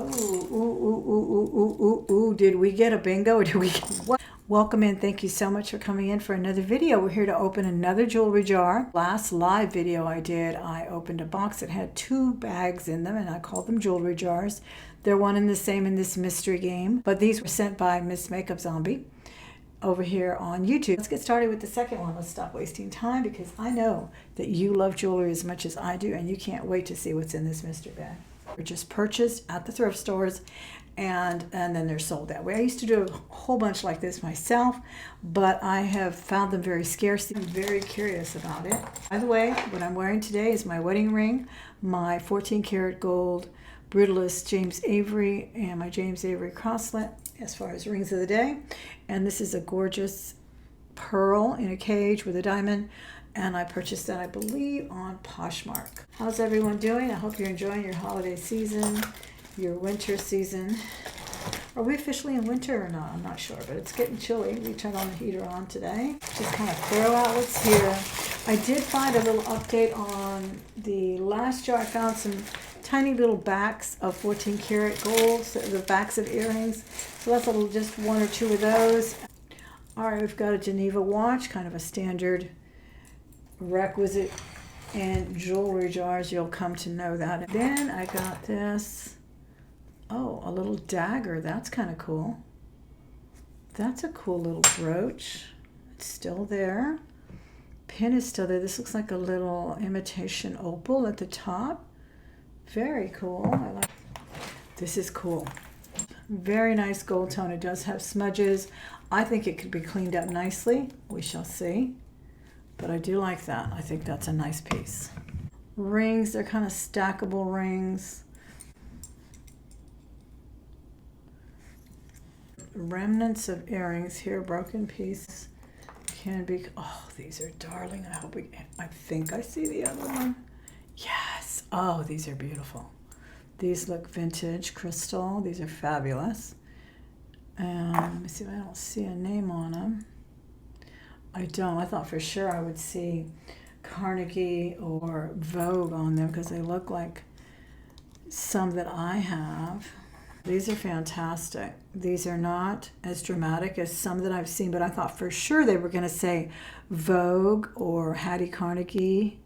Oh, ooh, did we get a bingo or did we get what? Welcome in. Thank you so much for coming in for another video. We're here to open another jewelry jar. Last live video I did, I opened a box that had 2 bags in them and I called them jewelry jars. They're one and the same in this mystery game, but these were sent by Miss Makeup Zombie over here on YouTube. Let's get started with the second one. Let's stop wasting time because I know that you love jewelry as much as I do and you can't wait to see what's in this mystery bag. They're just purchased at the thrift stores and then they're sold that way. I used to do a whole bunch like this myself, but I have found them very scarce. I'm very curious about it. By the way, what I'm wearing today is my wedding ring, my 14 karat gold Brutalist James Avery, and my James Avery crosslet as far as rings of the day. And this is a gorgeous pearl in a cage with a diamond. And I purchased that, I believe, on Poshmark. How's everyone doing? I hope you're enjoying your holiday season, your winter season. Are we officially in winter or not? I'm not sure, but it's getting chilly. We turned on the heater on today. Just kind of throw out what's here. I did find a little update on the last jar. I found some tiny little backs of 14 karat gold, so the backs of earrings. So that's just 1 or 2 of those. All right, we've got a Geneva watch, kind of a standard requisite in jewelry jars. You'll come to know that. And then I got this, a little dagger. That's kind of cool. That's a cool little brooch. It's still there. Pin is still there. This looks like a little imitation opal at the top. Very cool. I like. This is cool. Very nice gold tone. It does have smudges. I think it could be cleaned up nicely. We shall see. But I do like that. I think that's a nice piece. Rings, they're kind of stackable rings. Remnants of earrings here, broken pieces. Can be, these are darling. I think I see the other one. Yes. Oh, these are beautiful. These look vintage crystal. These are fabulous. Let me see if I don't see a name on them. I don't. I thought for sure I would see Carnegie or Vogue on them because they look like some that I have. These are fantastic. These are not as dramatic as some that I've seen, but I thought for sure they were going to say Vogue or Hattie Carnegie.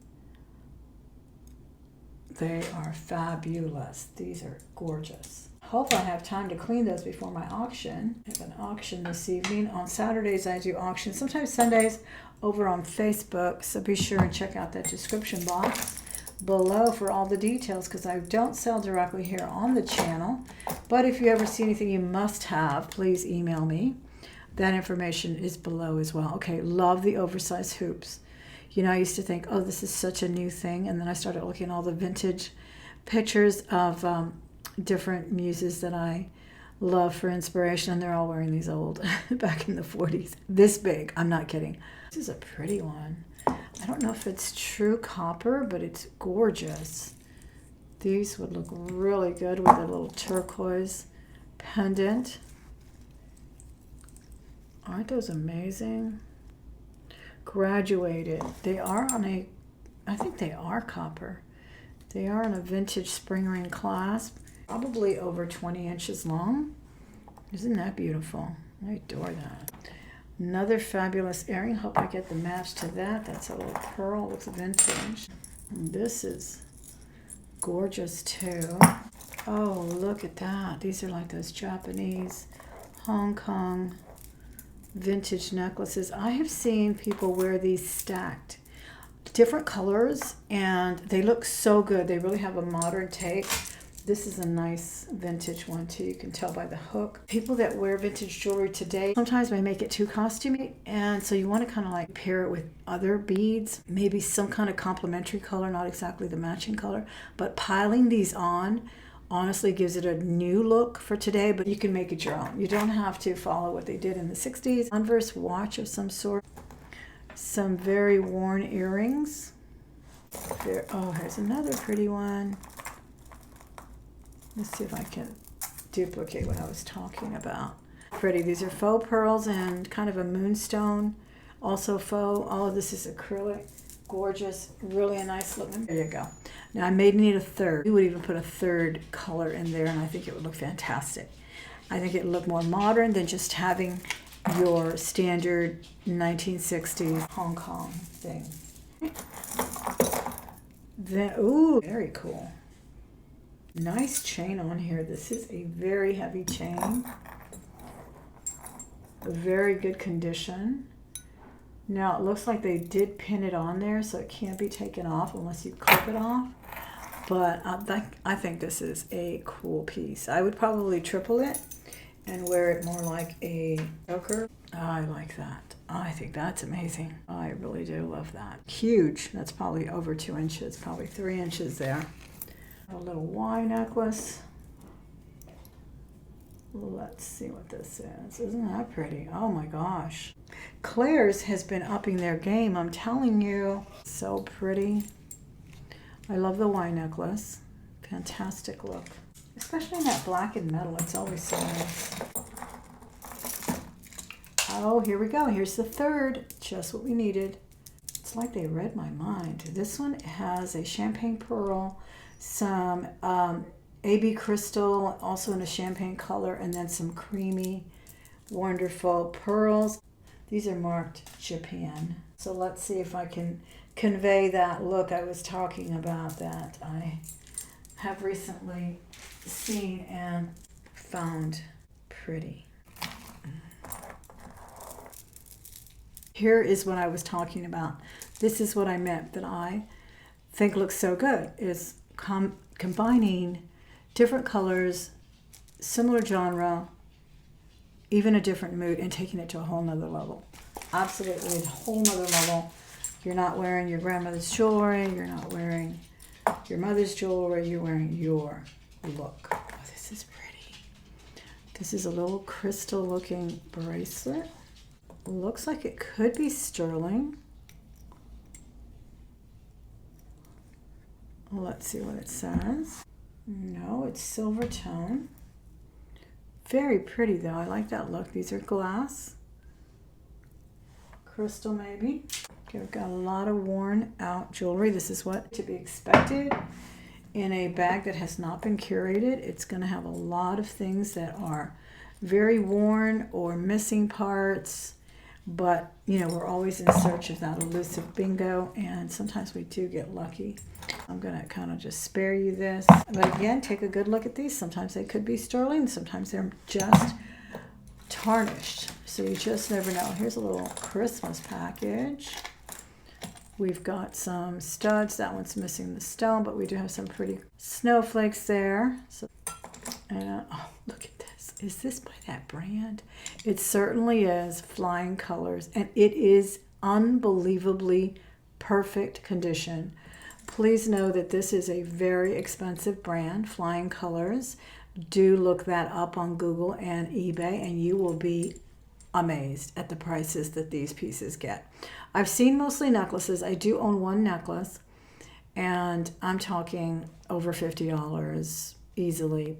They are fabulous. These are gorgeous. Hope I have time to clean those before my auction. I have an auction this evening. On Saturdays I do auctions, sometimes Sundays over on Facebook, so be sure and check out that description box below for all the details because I don't sell directly here on the channel. But if you ever see anything you must have, please email me. That information is below as well. Okay, love the oversized hoops. You know, I used to think, this is such a new thing. And then I started looking at all the vintage pictures of different muses that I love for inspiration. And they're all wearing these old, back in the 40s. This big, I'm not kidding. This is a pretty one. I don't know if it's true copper, but it's gorgeous. These would look really good with a little turquoise pendant. Aren't those amazing? Graduated. They are on I think they are copper. They are on a vintage spring ring clasp, probably over 20 inches long. Isn't that beautiful? I adore that. Another fabulous earring. Hope I get the match to that. That's a little pearl. Looks vintage. And this is gorgeous too. Oh, look at that. These are like those Japanese, Hong Kong vintage necklaces. I have seen people wear these stacked, different colors, and they look so good. They really have a modern take. This is a nice vintage one too. You can tell by the hook. People that wear vintage jewelry today sometimes may make it too costumey, and so you want to kind of like pair it with other beads, maybe some kind of complementary color, not exactly the matching color, but piling these on honestly gives it a new look for today, but you can make it your own. You don't have to follow what they did in the 60s. Converse watch of some sort. Some very worn earrings. Here's another pretty one. Let's see if I can duplicate what I was talking about. Pretty. These are faux pearls and kind of a moonstone. Also faux. All of this is acrylic. Gorgeous, really a nice looking. There you go. Now I may need a third. We would even put a third color in there, and I think it would look fantastic. I think it would look more modern than just having your standard 1960s Hong Kong thing. Then, ooh, very cool. Nice chain on here. This is a very heavy chain. A very good condition. Now it looks like they did pin it on there, so it can't be taken off unless you clip it off. But I think this is a cool piece. I would probably triple it and wear it more like a choker. I like that. I think that's amazing. I really do love that. Huge. That's probably over 2 inches, probably 3 inches there. A little Y necklace. Let's see what this is. Isn't that pretty? Oh my gosh. Claire's has been upping their game, I'm telling you. So pretty. I love the Y necklace. Fantastic look. Especially in that black and metal. It's always so nice. Oh, here we go. Here's the third. Just what we needed. It's like they read my mind. This one has a champagne pearl, some AB crystal, also in a champagne color, and then some creamy, wonderful pearls. These are marked Japan. So let's see if I can convey that look I was talking about that I have recently seen and found pretty. Here is what I was talking about. This is what I meant that I think looks so good, is combining different colors, similar genre, even a different mood, and taking it to a whole nother level. Absolutely a whole nother level. You're not wearing your grandmother's jewelry, you're not wearing your mother's jewelry, you're wearing your look. Oh, this is pretty. This is a little crystal looking bracelet. Looks like it could be sterling. Let's see what it says. No, it's silver tone. Very pretty though. I like that look. These are glass. Crystal maybe. Okay, we've got a lot of worn out jewelry. This is what to be expected in a bag that has not been curated. It's going to have a lot of things that are very worn or missing parts. But, you know, we're always in search of that elusive bingo, and sometimes we do get lucky. I'm going to kind of just spare you this. But again, take a good look at these. Sometimes they could be sterling. Sometimes they're just tarnished. So you just never know. Here's a little Christmas package. We've got some studs. That one's missing the stone, but we do have some pretty snowflakes there. So, oh, look at this. Is this by that brand? It certainly is. Flying Colors, and it is unbelievably perfect condition. Please know that this is a very expensive brand, Flying Colors. Do look that up on Google and eBay, and you will be amazed at the prices that these pieces get. I've seen mostly necklaces. I do own one necklace, and I'm talking over $50 easily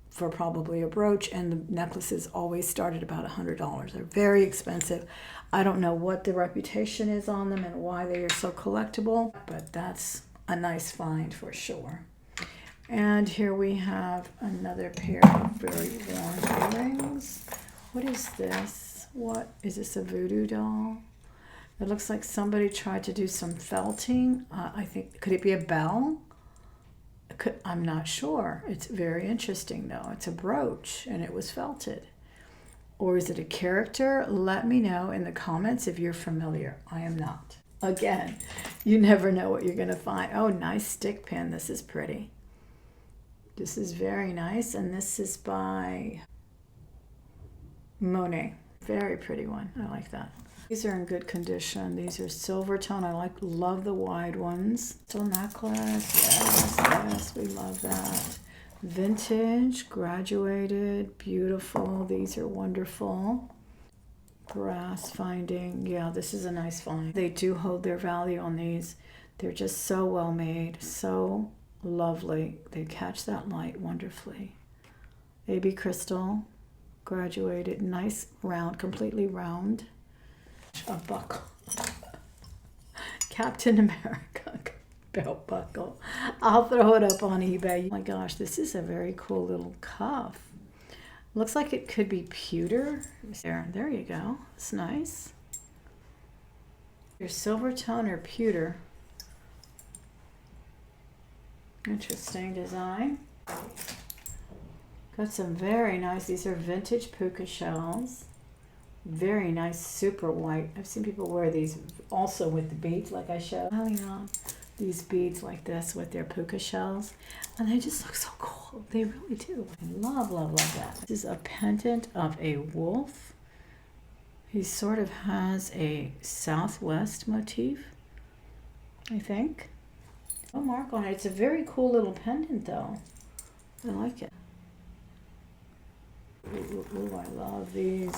for probably a brooch, and the necklaces always start at about $100. They're very expensive. I don't know what the reputation is on them and why they are so collectible, but that's a nice find for sure. And here we have another pair of very worn earrings. What is this? What is this, a voodoo doll? It looks like somebody tried to do some felting. I think, could it be a bell? I'm not sure. It's very interesting though. It's a brooch and it was felted. Or is it a character? Let me know in the comments if you're familiar. I am not. Again, you never know what you're going to find. Oh, nice stick pin. This is pretty. This is very nice, and this is by Monet. Very pretty one. I like that. These are in good condition. These are silver tone. Love the wide ones. Still necklace. Yes, we love that. Vintage, graduated, beautiful. These are wonderful. Brass finding. Yeah, this is a nice find. They do hold their value on these. They're just so well made, so lovely. They catch that light wonderfully. AB crystal, graduated, nice round, completely round. A buckle. Captain America belt buckle. I'll throw it up on eBay. Oh my gosh, this is a very cool little cuff. Looks like it could be pewter. There you go. It's nice. Your silver tone or pewter. Interesting design. Got some very nice, these are vintage puka shells. Very nice, super white. I've seen people wear these also with the beads like I showed. These beads like this with their puka shells. And they just look so cool. They really do. I love, love, love that. This is a pendant of a wolf. He sort of has a southwest motif, I think. No mark on it. It's a very cool little pendant though. I like it. Ooh, I love these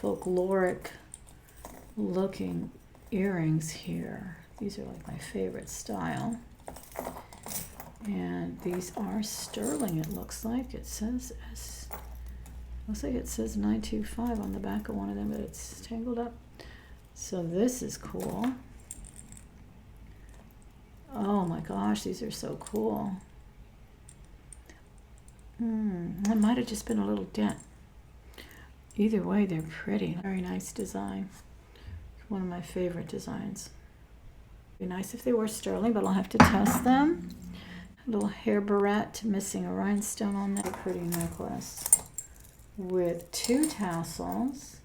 folkloric looking earrings here. These are like my favorite style. And these are sterling, it looks like. It says looks like it says 925 on the back of one of them, but it's tangled up. So this is cool. Oh my gosh, these are so cool. That might have just been a little dent. Either way, they're pretty. Very nice design. One of my favorite designs. Be nice if they were sterling, but I'll have to test them. A little hair barrette, missing a rhinestone on that. Pretty necklace with 2 tassels.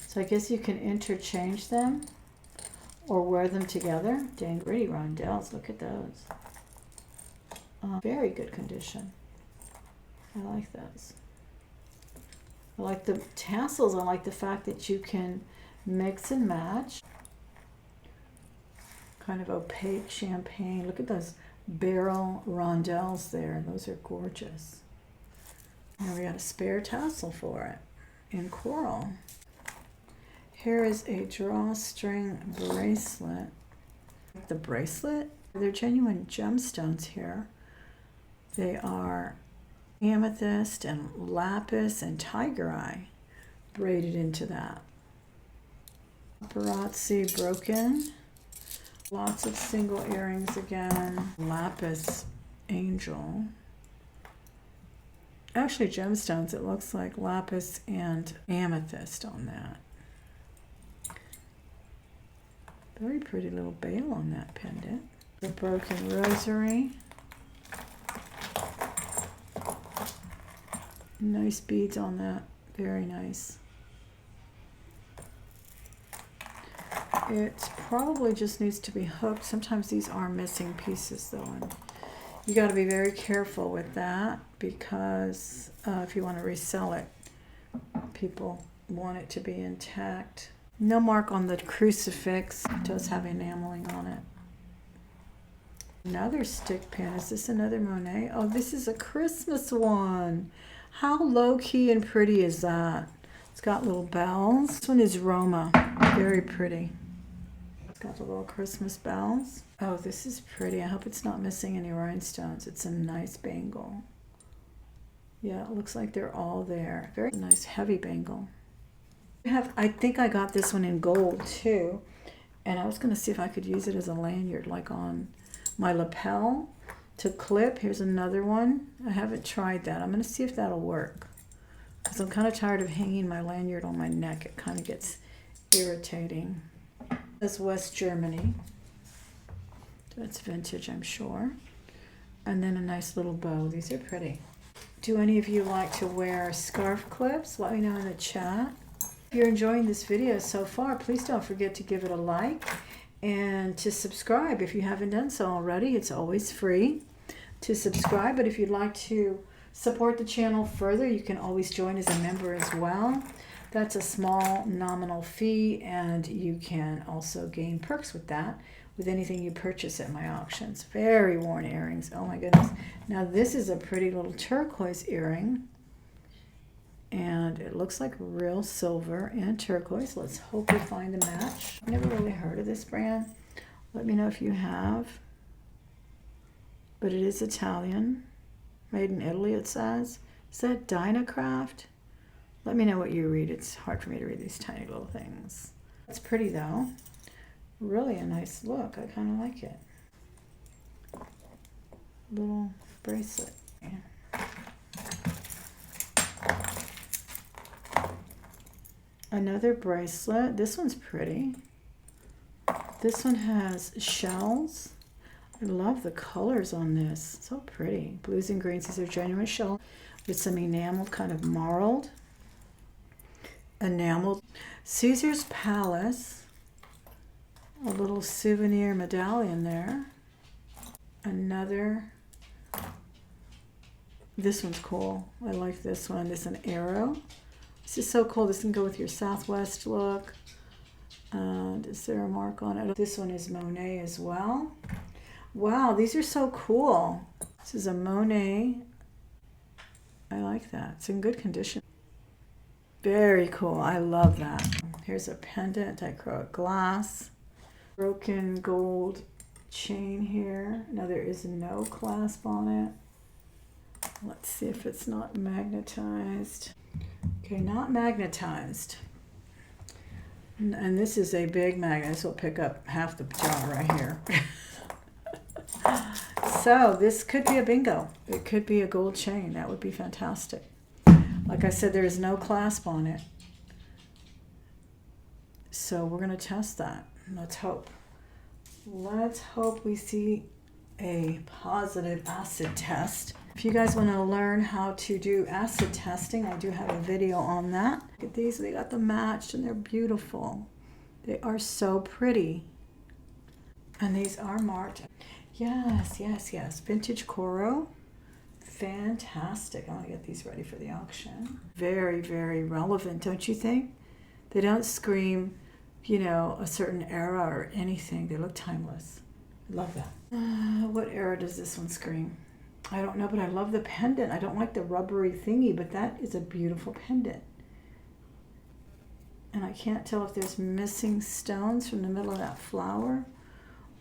So I guess you can interchange them or wear them together. Dang, pretty rondelles. Look at those. Very good condition. I like those. I like the tassels. I like the fact that you can mix and match. Kind of opaque champagne. Look at those barrel rondelles there. Those are gorgeous. And we got a spare tassel for it in coral. Here is a drawstring bracelet. The bracelet, they're genuine gemstones here. They are amethyst and lapis and tiger eye braided into that. Paparazzi broken. Lots of single earrings again. Lapis angel. Actually gemstones, it looks like lapis and amethyst on that. Very pretty little bail on that pendant. The broken rosary. Nice beads on that. Very nice. It probably just needs to be hooked. Sometimes these are missing pieces though, and you got to be very careful with that because if you want to resell it, people want it to be intact. No mark on the crucifix. It does have enameling on it. Another stick pin. Is this another Monet? Oh, this is a Christmas one. How low-key and pretty is that? It's got little bells. This one is Roma. Very pretty. It's got the little Christmas bells. Oh, this is pretty. I hope it's not missing any rhinestones. It's a nice bangle. Yeah, it looks like they're all there. Very nice heavy bangle. I think I got this one in gold too. And I was going to see if I could use it as a lanyard, like on my lapel to clip. Here's another one. I haven't tried that. I'm going to see if that'll work. Because I'm kind of tired of hanging my lanyard on my neck. It kind of gets irritating. That's West Germany. That's vintage, I'm sure. And then a nice little bow. These are pretty. Do any of you like to wear scarf clips? Let me know in the chat. If you're enjoying this video so far, please don't forget to give it a like and to subscribe if you haven't done so already. It's always free to subscribe, but if you'd like to support the channel further, you can always join as a member as well. That's a small nominal fee, and you can also gain perks with that with anything you purchase at my auctions. Very worn earrings. Oh my goodness. Now this is a pretty little turquoise earring. And it looks like real silver and turquoise. Let's hope we find the match. I've never really heard of this brand. Let me know if you have. But it is Italian. Made in Italy, it says. Is that Dynacraft? Let me know what you read. It's hard for me to read these tiny little things. It's pretty though. Really a nice look. I kind of like it. Little bracelet. Yeah. Another bracelet. This one's pretty. This one has shells. I love the colors on this. So pretty. Blues and greens. These are genuine shell with some enameled, kind of marled. Enameled. Caesar's Palace. A little souvenir medallion there. Another. This one's cool. I like this one. This is an arrow. This is so cool. This can go with your Southwest look. Is there a mark on it? This one is Monet as well. Wow, these are so cool. This is a Monet. I like that. It's in good condition. Very cool. I love that. Here's a pendant, dichroic glass. Broken gold chain here. Now there is no clasp on it. Let's see if it's not magnetized. Okay, not magnetized. And this is a big magnet. This will pick up half the jar right here. So this could be a bingo. It could be a gold chain. That would be fantastic. Like I said, there is no clasp on it. So we're going to test that. Let's hope. Let's hope we see a positive acid test. If you guys want to learn how to do acid testing, I do have a video on that. Look at these. They got them matched and they're beautiful. They are so pretty. And these are marked. Yes, yes, yes. Vintage Coro. Fantastic. I want to get these ready for the auction. Very, very relevant, don't you think? They don't scream, you know, a certain era or anything. They look timeless. I love that. What era does this one scream? I don't know, but I love the pendant. I don't like the rubbery thingy, but that is a beautiful pendant. And I can't tell if there's missing stones from the middle of that flower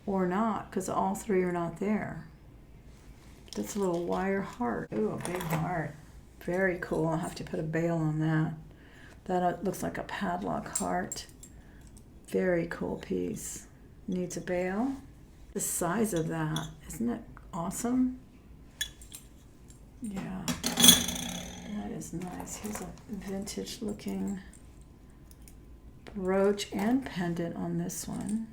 or not, because all three are not there. That's a little wire heart. Ooh, a big heart. Very cool. I'll have to put a bail on that. That looks like a padlock heart. Very cool piece. Needs a bail. The size of that, isn't it awesome? Yeah, that is nice. Here's a vintage looking brooch and pendant on this one.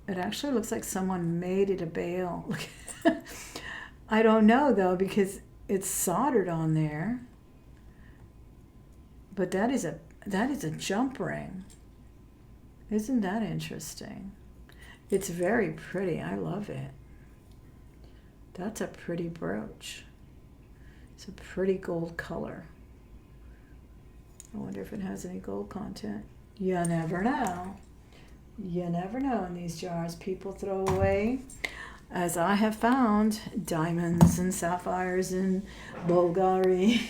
It actually looks like someone made it a bail. I don't know though, because it's soldered on there. But that is a jump ring. Isn't that interesting? It's very pretty. I love it. That's a pretty brooch. It's a pretty gold color. I wonder if it has any gold content. You never know. You never know in these jars. People throw away, as I have found, diamonds and sapphires and Bulgari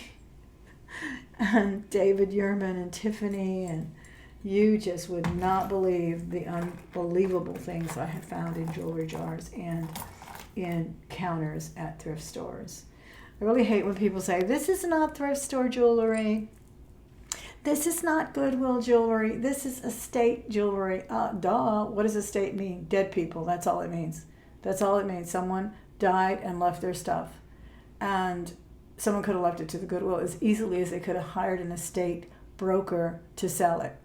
and David Yurman and Tiffany, and you just would not believe the unbelievable things I have found in jewelry jars and in counters at thrift stores. I really hate when people say, this is not thrift store jewelry. This is not Goodwill jewelry. This is estate jewelry. Duh. What does estate mean? Dead people. That's all it means. That's all it means. Someone died and left their stuff. And someone could have left it to the Goodwill as easily as they could have hired an estate broker to sell it.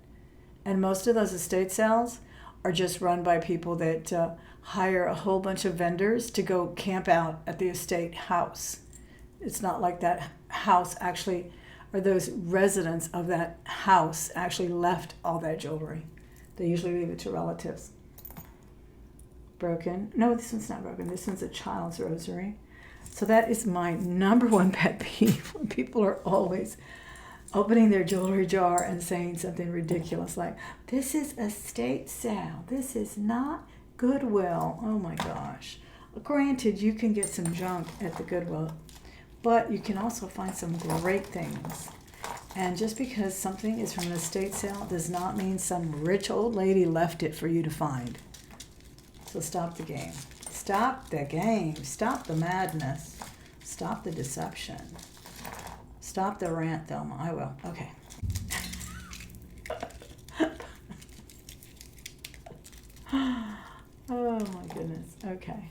And most of those estate sales are just run by people that hire a whole bunch of vendors to go camp out at the estate house. It's not like that house actually, or those residents of that house actually left all that jewelry. They usually leave it to relatives. Broken. No, this one's not broken. This one's a child's rosary. So that is my number one pet peeve, when people are always opening their jewelry jar and saying something ridiculous like, this is estate sale. This is not Goodwill. Oh my gosh. Granted, you can get some junk at the Goodwill, but you can also find some great things. And just because something is from an estate sale does not mean some rich old lady left it for you to find. So stop the game. Stop the game. Stop the madness. Stop the deception. Stop the rant, Thelma. I will. Okay. Oh my goodness. Okay.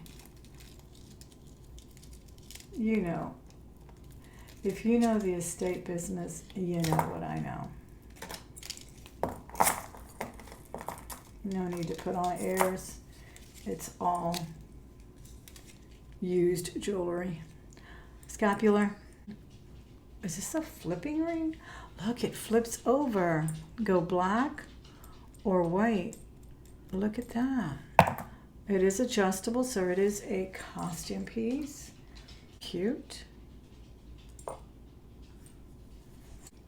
You know, if you know the estate business, you know what I know. No need to put on airs. It's all used jewelry. Scapular. Is this a flipping ring? Look, it flips over. Go black or white. Look at that. It is adjustable, so it is a costume piece. Cute.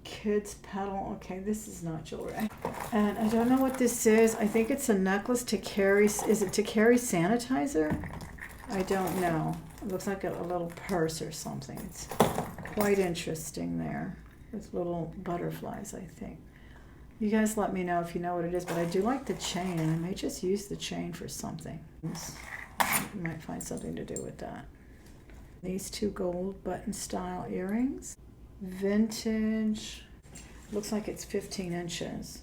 Kids pedal. Okay, this is not jewelry. And I don't know what this is. I think it's a necklace to carry. Is it to carry sanitizer? I don't know. It looks like a little purse or something. It's quite interesting there with little butterflies, I think. You guys let me know if you know what it is, but I do like the chain, and I may just use the chain for something. You might find something to do with that. These two gold button style earrings. Vintage. Looks like it's 15 inches.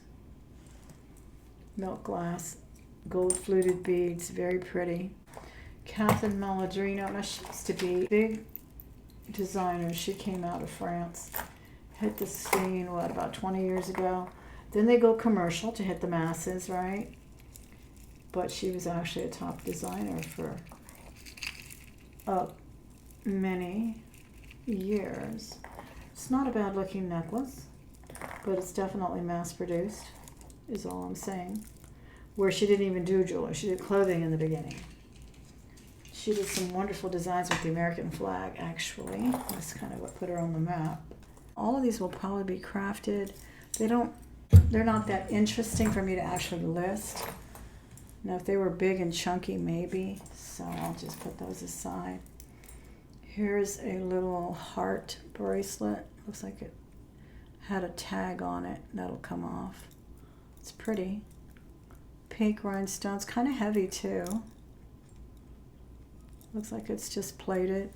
Milk glass. Gold fluted beads. Very pretty. Catherine Maladrino. Now, she used to be a big designer. She came out of France. Hit the scene, what, about 20 years ago? Then they go commercial to hit the masses, right? But she was actually a top designer for many years. It's not a bad looking necklace, but it's definitely mass produced, is all I'm saying. Where she didn't even do jewelry, she did clothing in the beginning. She did some wonderful designs with the American flag, actually. That's kind of what put her on the map. All of these will probably be crafted. They're not that interesting for me to actually list. Now, if they were big and chunky, maybe. So I'll just put those aside. Here's a little heart bracelet. Looks like it had a tag on it. That'll come off. It's pretty. Pink rhinestones. Kind of heavy, too. Looks like it's just plated.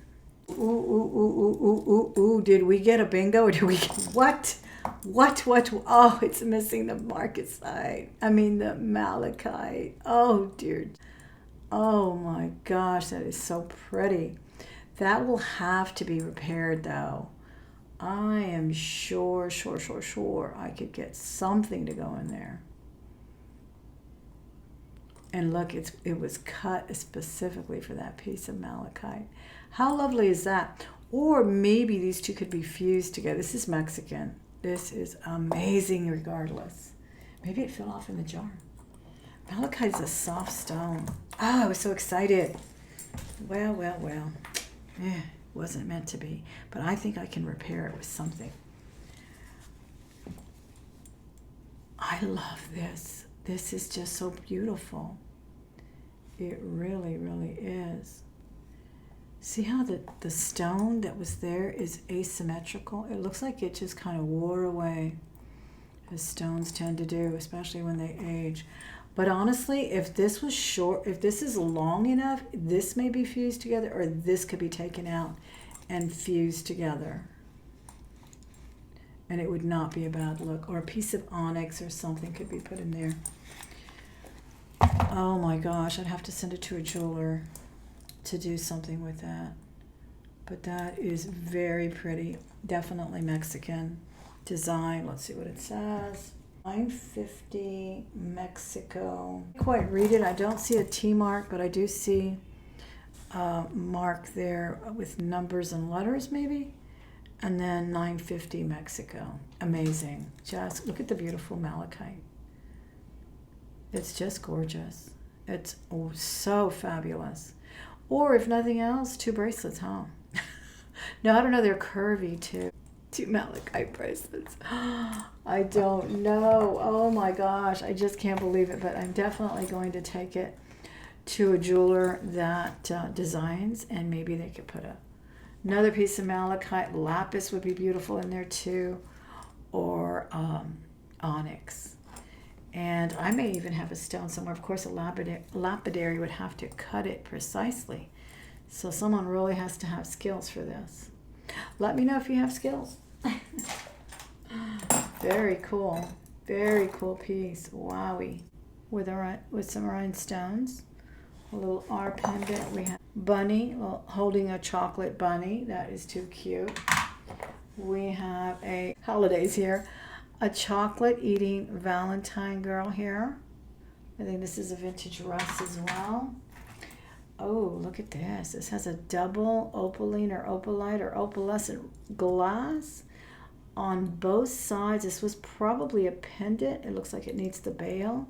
Ooh, ooh, ooh, ooh, ooh, ooh, ooh. Did we get a bingo? Or did we get... What? What? Oh, it's missing the marcasite. I mean, the malachite. Oh, dear. Oh, my gosh. That is so pretty. That will have to be repaired, though. I am sure I could get something to go in there. And look, it was cut specifically for that piece of malachite. How lovely is that? Or maybe these two could be fused together. This is Mexican. This is amazing regardless. Maybe it fell off in the jar. Malachite is a soft stone. Oh, I was so excited. Well. Wasn't meant to be. But I think I can repair it with something. I love this. This is just so beautiful. It really, really is. See how the stone that was there is asymmetrical? It looks like it just kind of wore away, as stones tend to do, especially when they age. But honestly, if this was short, if this is long enough, this may be fused together, or this could be taken out and fused together. And it would not be a bad look. Or a piece of onyx or something could be put in there. Oh my gosh, I'd have to send it to a jeweler to do something with that. But that is very pretty. Definitely Mexican design. Let's see what it says. 950 Mexico. I can't quite read it. I don't see a T mark, but I do see a mark there with numbers and letters maybe. And then 950 Mexico. Amazing. Just look at the beautiful malachite. It's just gorgeous. It's so fabulous. Or if nothing else, 2 bracelets, huh? No, I don't know. They're curvy too. 2 malachite bracelets. I don't know. Oh my gosh. I just can't believe it. But I'm definitely going to take it to a jeweler that designs, and maybe they could put another piece of malachite. Lapis would be beautiful in there too. Or onyx. And I may even have a stone somewhere. Of course, a lapidary would have to cut it precisely. So someone really has to have skills for this. Let me know if you have skills. Very cool. Very cool piece. Wowie. with some rhinestones. A little R pendant. We have bunny, holding a chocolate bunny. That is too cute. We have a holidays here. A chocolate eating Valentine girl here. I think this is a vintage Russ as well. Oh, look at this. This has a double opaline or opalite or opalescent glass on both sides. This was probably a pendant. It looks like it needs the bail.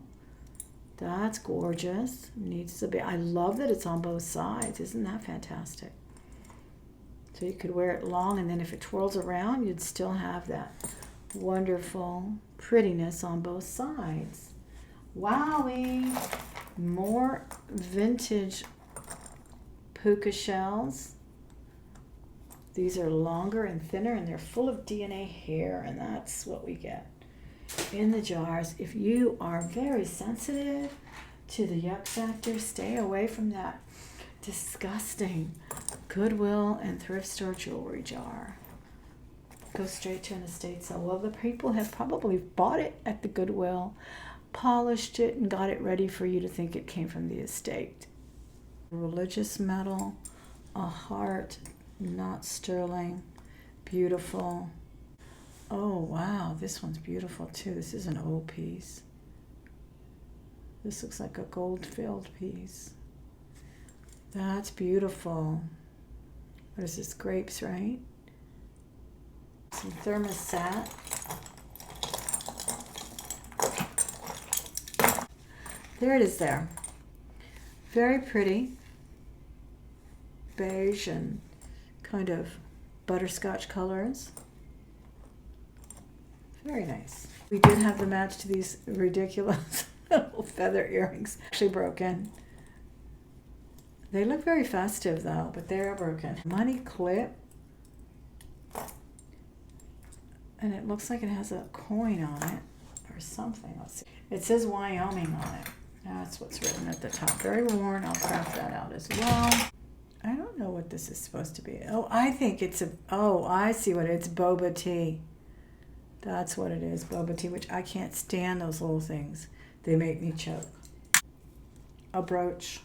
That's gorgeous. Needs the bail. I love that it's on both sides. Isn't that fantastic? So you could wear it long, and then if it twirls around, you'd still have that wonderful prettiness on both sides. Wowie! More vintage puka shells. These are longer and thinner, and they're full of DNA hair, and that's what we get in the jars. If you are very sensitive to the yuck factor, stay away from that disgusting Goodwill and thrift store jewelry jar. Go straight to an estate sale. Well, the people have probably bought it at the Goodwill, polished it, and got it ready for you to think it came from the estate. Religious metal, a heart, not sterling, beautiful. Oh wow, this one's beautiful too. This is an old piece. This looks like a gold-filled piece. That's beautiful. What is this? Grapes, right? Some thermostat. There it is there. Very pretty. Beige and kind of butterscotch colors. Very nice. We did have the match to these ridiculous little feather earrings. Actually broken. They look very festive though, but they are broken. Money clip. And it looks like it has a coin on it or something. Let's see. It says Wyoming on it. That's what's written at the top. Very worn. I'll craft that out as well. I don't know what this is supposed to be. Oh, I think it's I see what it's boba tea. That's what it is, boba tea, which I can't stand those little things. They make me choke. A brooch.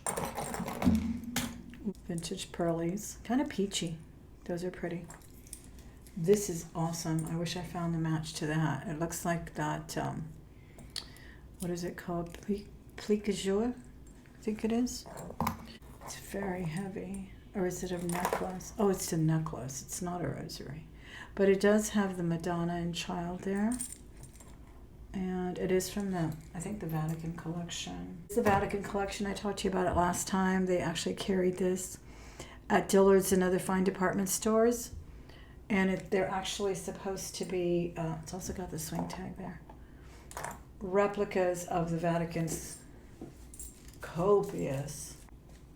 Vintage pearlies. Kind of peachy. Those are pretty. This is awesome. I wish I found the match to that. It looks like that, what is it called? Plique jour, I think it is. It's very heavy. Or is it a necklace? Oh, it's a necklace. It's not a rosary. But it does have the Madonna and Child there. And it is from I think the Vatican collection. It's the Vatican collection. I talked to you about it last time. They actually carried this at Dillard's and other fine department stores. And they're actually supposed to be, it's also got the swing tag there, replicas of the Vatican's copious,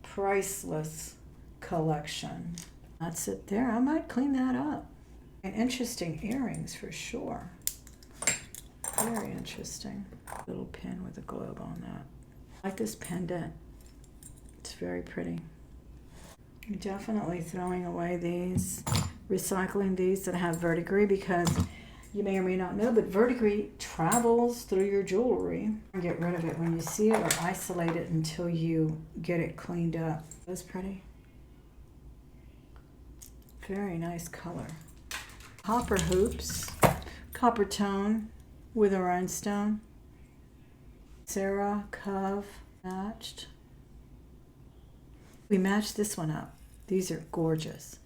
priceless collection. That's it there. I might clean that up. Interesting earrings for sure. Very interesting. Little pin with a globe on that. I like this pendant. It's very pretty. I'm definitely throwing away these, recycling these that have verdigris, because you may or may not know, but verdigris travels through your jewelry. Get rid of it when you see it, or isolate it until you get it cleaned up. That's pretty. Very nice color. Copper hoops, copper tone with a rhinestone. Sarah Cove matched. We matched this one up. These are gorgeous.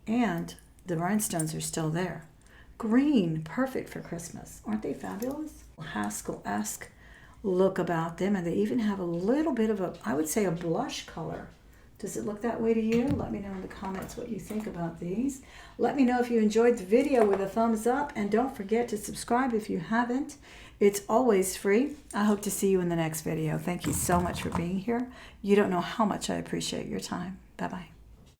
And the rhinestones are still there. Green, perfect for Christmas. Aren't they fabulous? Haskell-esque look about them, and they even have a little bit of a, I would say, a blush color. Does it look that way to you? Let me know in the comments what you think about these. Let me know if you enjoyed the video with a thumbs up, and don't forget to subscribe if you haven't. It's always free. I hope to see you in the next video. Thank you so much for being here. You don't know how much I appreciate your time. Bye-bye.